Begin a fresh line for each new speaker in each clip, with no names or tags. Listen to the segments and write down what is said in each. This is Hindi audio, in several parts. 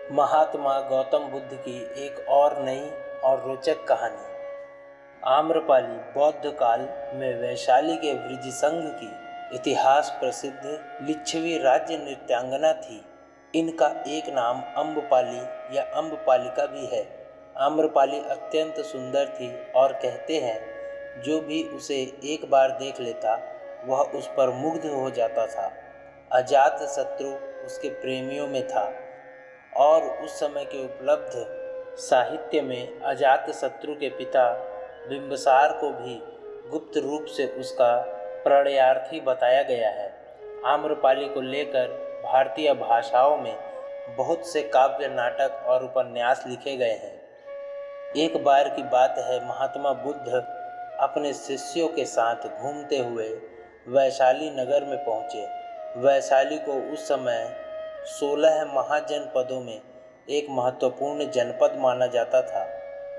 महात्मा गौतम बुद्ध की एक और नई और रोचक कहानी। आम्रपाली बौद्ध काल में वैशाली के वृजिसंघ की इतिहास प्रसिद्ध लिच्छवी राज्य नृत्यांगना थी। इनका एक नाम अम्बपाली या अम्बपालिका भी है। आम्रपाली अत्यंत सुंदर थी और कहते हैं जो भी उसे एक बार देख लेता वह उस पर मुग्ध हो जाता था। अजात शत्रु उसके प्रेमियों में था और उस समय के उपलब्ध साहित्य में अजात शत्रु के पिता बिंबिसार को भी गुप्त रूप से उसका प्रणयार्थी बताया गया है। आम्रपाली को लेकर भारतीय भाषाओं में बहुत से काव्य, नाटक और उपन्यास लिखे गए हैं। एक बार की बात है, महात्मा बुद्ध अपने शिष्यों के साथ घूमते हुए वैशाली नगर में पहुँचे। वैशाली को उस समय 16 महाजनपदों में एक महत्वपूर्ण जनपद माना जाता था,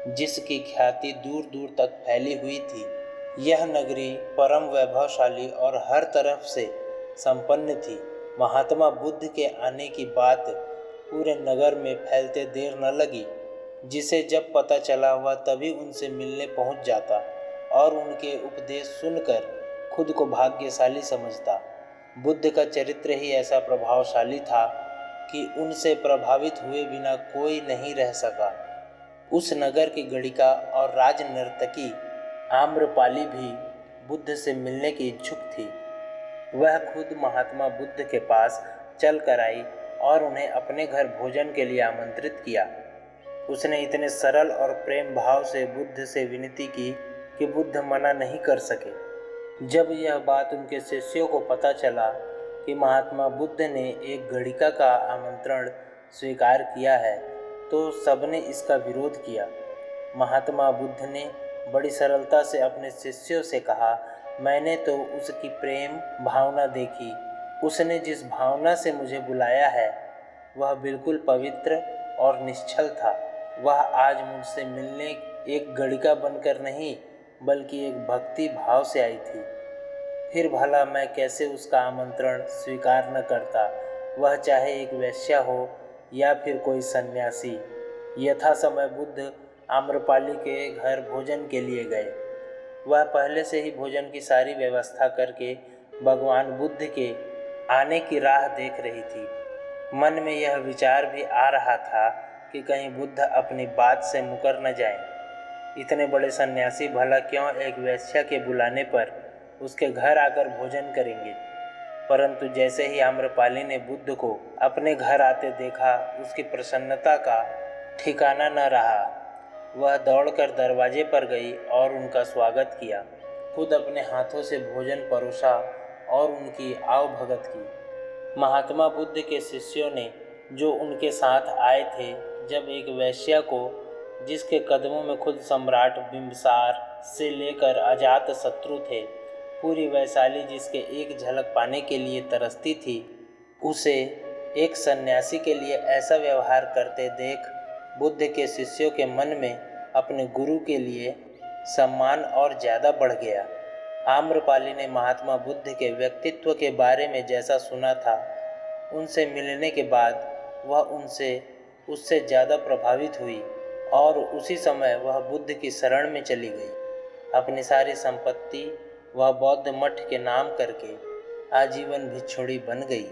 जिसकी ख्याति दूर दूर तक फैली हुई थी। यह नगरी परम वैभवशाली और हर तरफ से संपन्न थी। महात्मा बुद्ध के आने की बात पूरे नगर में फैलते देर न लगी। जिसे जब पता चला वह तभी उनसे मिलने पहुंच जाता और उनके उपदेश सुनकर खुद को भाग्यशाली समझता। बुद्ध का चरित्र ही ऐसा प्रभावशाली था कि उनसे प्रभावित हुए बिना कोई नहीं रह सका। उस नगर की गणिका और राज नर्तकी आम्रपाली भी बुद्ध से मिलने की इच्छुक थी। वह खुद महात्मा बुद्ध के पास चल कर आई और उन्हें अपने घर भोजन के लिए आमंत्रित किया। उसने इतने सरल और प्रेम भाव से बुद्ध से विनती की कि बुद्ध मना नहीं कर सके। जब यह बात उनके शिष्यों को पता चला कि महात्मा बुद्ध ने एक गणिका का आमंत्रण स्वीकार किया है, तो सबने इसका विरोध किया। महात्मा बुद्ध ने बड़ी सरलता से अपने शिष्यों से कहा, मैंने तो उसकी प्रेम भावना देखी। उसने जिस भावना से मुझे बुलाया है वह बिल्कुल पवित्र और निश्चल था। वह आज मुझसे मिलने एक गणिका बनकर नहीं बल्कि एक भक्ति भाव से आई थी। फिर भला मैं कैसे उसका आमंत्रण स्वीकार न करता, वह चाहे एक वेश्या हो या फिर कोई सन्यासी। यथा समय बुद्ध आम्रपाली के घर भोजन के लिए गए। वह पहले से ही भोजन की सारी व्यवस्था करके भगवान बुद्ध के आने की राह देख रही थी। मन में यह विचार भी आ रहा था कि कहीं बुद्ध अपनी बात से मुकर न जाएं। इतने बड़े सन्यासी भला क्यों एक वेश्या के बुलाने पर उसके घर आकर भोजन करेंगे। परंतु जैसे ही आम्रपाली ने बुद्ध को अपने घर आते देखा, उसकी प्रसन्नता का ठिकाना न रहा। वह दौड़कर दरवाजे पर गई और उनका स्वागत किया। खुद अपने हाथों से भोजन परोसा और उनकी आवभगत की। महात्मा बुद्ध के शिष्यों ने जो उनके साथ आए थे, जब एक वेश्या को, जिसके कदमों में खुद सम्राट बिंबिसार से लेकर अजात शत्रु थे, पूरी वैशाली जिसके एक झलक पाने के लिए तरसती थी, उसे एक सन्यासी के लिए ऐसा व्यवहार करते देख बुद्ध के शिष्यों के मन में अपने गुरु के लिए सम्मान और ज़्यादा बढ़ गया। आम्रपाली ने महात्मा बुद्ध के व्यक्तित्व के बारे में जैसा सुना था, उनसे मिलने के बाद वह उससे ज़्यादा प्रभावित हुई और उसी समय वह बुद्ध की शरण में चली गई। अपनी सारी संपत्ति वह बौद्ध मठ के नाम करके आजीवन भिक्षुणी बन गई।